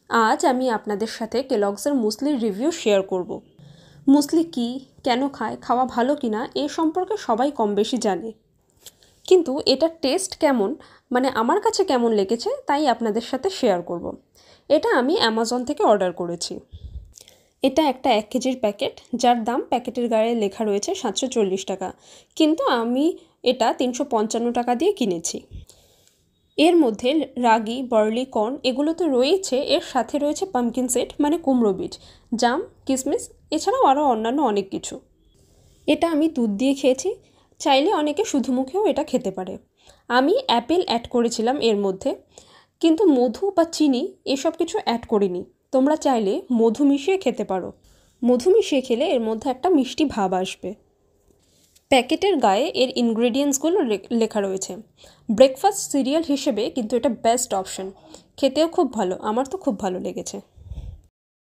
আজ আমি আপনাদের সাথে কেলগসের মুসলির রিভিউ শেয়ার করব। মুসলি কী, কেন খায়, খাওয়া ভালো কিনা এ সম্পর্কে সবাই কম বেশি জানে, কিন্তু এটার টেস্ট কেমন, মানে আমার কাছে কেমন লেগেছে তাই আপনাদের সাথে শেয়ার করব। এটা আমি অ্যামাজন থেকে অর্ডার করেছি। এটা একটা 1 কেজির প্যাকেট, যার দাম প্যাকেটের গায়ে লেখা রয়েছে 740 টাকা, কিন্তু আমি এটা 355 টাকা দিয়ে কিনেছি। এর মধ্যে রাগি, বার্লি, কর্ন এগুলো তো রয়েছে, এর সাথে রয়েছে পামকিন সিড মানে কুমড়ো বীজ, জাম, কিশমিশ, এছাড়াও আরও অন্যান্য অনেক কিছু। এটা আমি দুধ দিয়ে খেয়েছি, চাইলে অনেকে শুধু মুখেও এটা খেতে পারে। আমি অ্যাপেল অ্যাড করেছিলাম এর মধ্যে, কিন্তু মধু বা চিনি এসব কিছু অ্যাড করিনি। তোমরা চাইলে মধু মিশিয়ে খেতে পারো। মধু মিশিয়ে খেলে এর মধ্যে একটা মিষ্টি ভাব আসবে। প্যাকেটের গায়ে এর ইনগ্রেডিয়েন্টসগুলো লেখা রয়েছে। ব্রেকফাস্ট সিরিয়াল হিসেবে কিন্তু এটা বেস্ট অপশন, খেতেও খুব ভালো, আমার তো খুব ভালো লেগেছে।